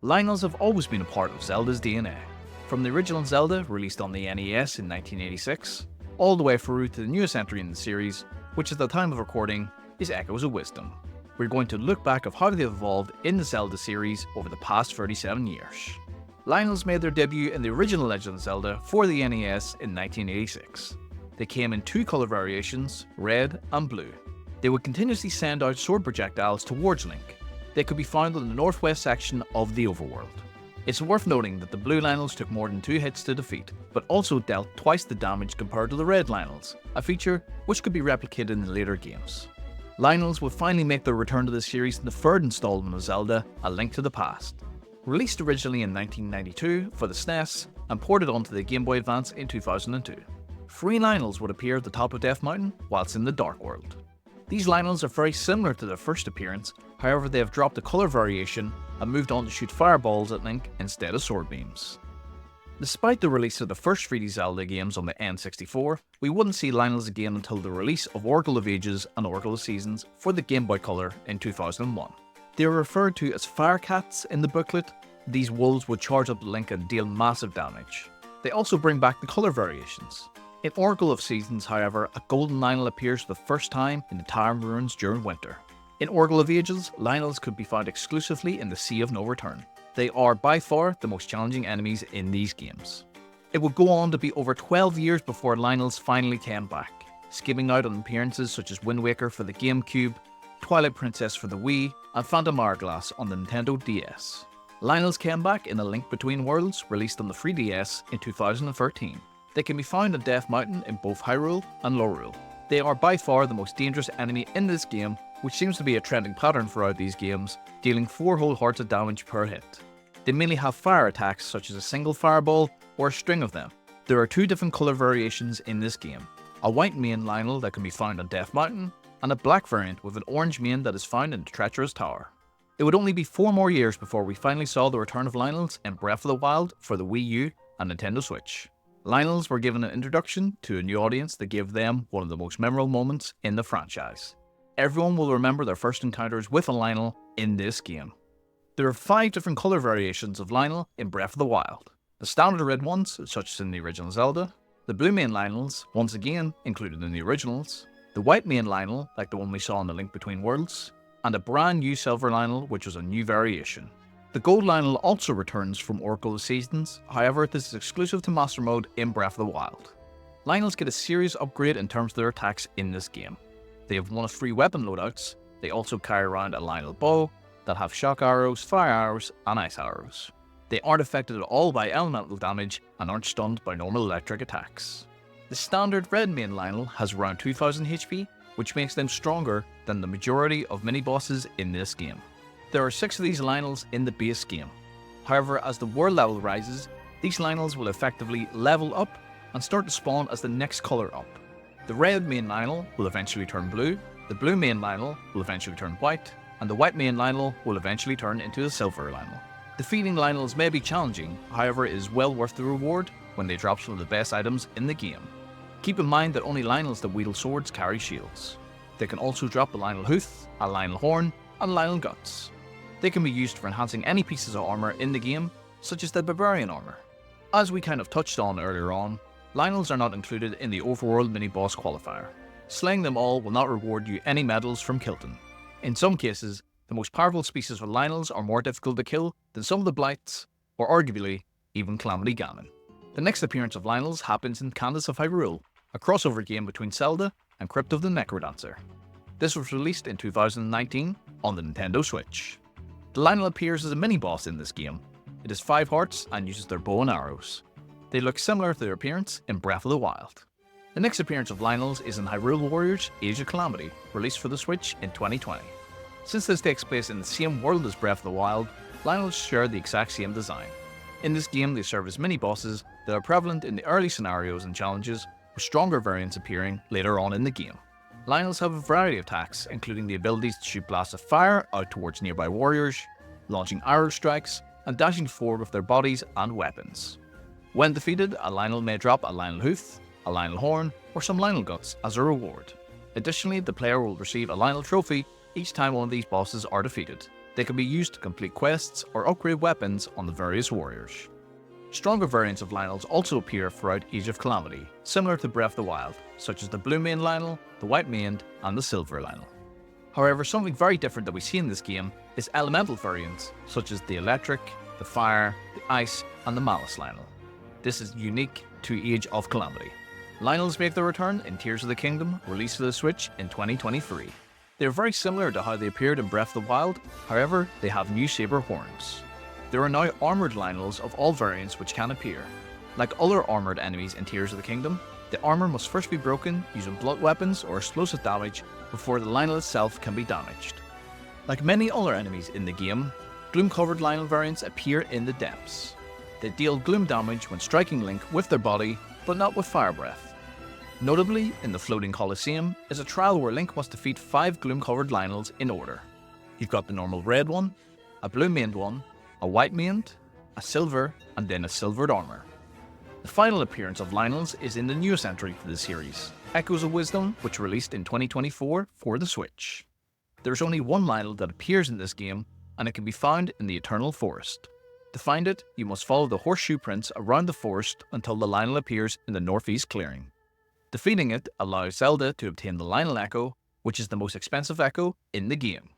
Lynels have always been a part of Zelda's DNA. From the original Zelda, released on the NES in 1986, all the way through to the newest entry in the series, which at the time of recording is Echoes of Wisdom. We're going to look back at how they've evolved in the Zelda series over the past 37 years. Lynels made their debut in the original Legend of Zelda for the NES in 1986. They came in two colour variations, red and blue. They would continuously send out sword projectiles towards Link. They could be found in the northwest section of the overworld. It's worth noting that the blue Lynels took more than 2 hits to defeat, but also dealt twice the damage compared to the red Lynels, a feature which could be replicated in later games. Lynels would finally make their return to the series in the third installment of Zelda, A Link to the Past. Released originally in 1992 for the SNES and ported onto the Game Boy Advance in 2002. 3 Lynels would appear at the top of Death Mountain whilst in the Dark World. These Lynels are very similar to their first appearance, however they have dropped the colour variation and moved on to shoot fireballs at Link instead of sword beams. Despite the release of the first 3D Zelda games on the N64, we wouldn't see Lynels again until the release of Oracle of Ages and Oracle of Seasons for the Game Boy Color in 2001. They are referred to as Firecats in the booklet. These wolves would charge up Link and deal massive damage. They also bring back the colour variations. In Oracle of Seasons, however, a golden Lynel appears for the first time in the Tyrant Ruins during winter. In Oracle of Ages, Lynels could be found exclusively in the Sea of No Return. They are by far the most challenging enemies in these games. It would go on to be over 12 years before Lynels finally came back, skipping out on appearances such as Wind Waker for the GameCube, Twilight Princess for the Wii, and Phantom Hourglass on the Nintendo DS. Lynels came back in A Link Between Worlds, released on the 3DS in 2013. They can be found on Death Mountain in both Hyrule and Lorule. They are by far the most dangerous enemy in this game, which seems to be a trending pattern throughout these games, dealing 4 whole hearts of damage per hit. They mainly have fire attacks such as a single fireball or a string of them. There are 2 different colour variations in this game, a white main Lynel that can be found on Death Mountain, and a black variant with an orange main that is found in the Treacherous Tower. It would only be 4 more years before we finally saw the return of Lynels in Breath of the Wild for the Wii U and Nintendo Switch. Lynels were given an introduction to a new audience that gave them one of the most memorable moments in the franchise. Everyone will remember their first encounters with a Lynel in this game. There are 5 different colour variations of Lynel in Breath of the Wild. The standard red ones, such as in the original Zelda, the blue main Lynels, once again included in the originals, the white main Lynel, like the one we saw in The Link Between Worlds, and a brand new silver Lynel, which was a new variation. The gold Lynel also returns from Oracle of Seasons, however this is exclusive to Master Mode in Breath of the Wild. Lynels get a serious upgrade in terms of their attacks in this game. They have one of 3 weapon loadouts. They also carry around a Lynel bow that have shock arrows, fire arrows, and ice arrows. They aren't affected at all by elemental damage and aren't stunned by normal electric attacks. The standard red main Lynel has around 2000 HP, which makes them stronger than the majority of mini-bosses in this game. There are 6 of these Lynels in the base game. However, as the world level rises, these Lynels will effectively level up and start to spawn as the next colour up. The red main Lynel will eventually turn blue, the blue main Lynel will eventually turn white, and the white main Lynel will eventually turn into the silver Lynel. Defeating Lynels may be challenging, however it is well worth the reward when they drop some of the best items in the game. Keep in mind that only Lynels that wield swords carry shields. They can also drop a Lynel hoof, a Lynel horn, and Lynel guts. They can be used for enhancing any pieces of armour in the game, such as the Barbarian armour. As we kind of touched on earlier on, Lynels are not included in the overworld mini-boss qualifier. Slaying them all will not reward you any medals from Kilton. In some cases, the most powerful species of Lynels are more difficult to kill than some of the Blights, or arguably, even Calamity Ganon. The next appearance of Lynels happens in Cadence of Hyrule, a crossover game between Zelda and Crypt of the Necrodancer. This was released in 2019 on the Nintendo Switch. The Lynel appears as a mini-boss in this game. It has 5 hearts and uses their bow and arrows. They look similar to their appearance in Breath of the Wild. The next appearance of Lynels is in Hyrule Warriors Age of Calamity, released for the Switch in 2020. Since this takes place in the same world as Breath of the Wild, Lynels share the exact same design. In this game they serve as mini-bosses that are prevalent in the early scenarios and challenges, with stronger variants appearing later on in the game. Lynels have a variety of attacks, including the abilities to shoot blasts of fire out towards nearby warriors, launching arrow strikes, and dashing forward with their bodies and weapons. When defeated, a Lynel may drop a Lynel hoof, a Lynel horn, or some Lynel guts as a reward. Additionally, the player will receive a Lynel trophy each time one of these bosses are defeated. They can be used to complete quests or upgrade weapons on the various warriors. Stronger variants of Lynels also appear throughout Age of Calamity, similar to Breath of the Wild, such as the blue maned Lynel, the white maned, and the silver Lynel. However, something very different that we see in this game is elemental variants, such as the electric, the fire, the ice, and the malice Lynel. This is unique to Age of Calamity. Lynels make their return in Tears of the Kingdom, released for the Switch in 2023. They are very similar to how they appeared in Breath of the Wild, however, they have new saber horns. There are now armoured Lynels of all variants which can appear. Like other armoured enemies in Tears of the Kingdom, the armour must first be broken using blunt weapons or explosive damage before the Lynel itself can be damaged. Like many other enemies in the game, gloom-covered Lynel variants appear in the depths. They deal gloom damage when striking Link with their body, but not with fire breath. Notably, in the Floating Coliseum is a trial where Link must defeat 5 gloom-covered Lynels in order. You've got the normal red one, a blue maned one, a white maned, a silver, and then a silvered armour. The final appearance of Lynels is in the newest entry for the series, Echoes of Wisdom, which released in 2024 for the Switch. There's only one Lynel that appears in this game, and it can be found in the Eternal Forest. To find it, you must follow the horseshoe prints around the forest until the Lynel appears in the northeast clearing. Defeating it allows Zelda to obtain the Lynel Echo, which is the most expensive echo in the game.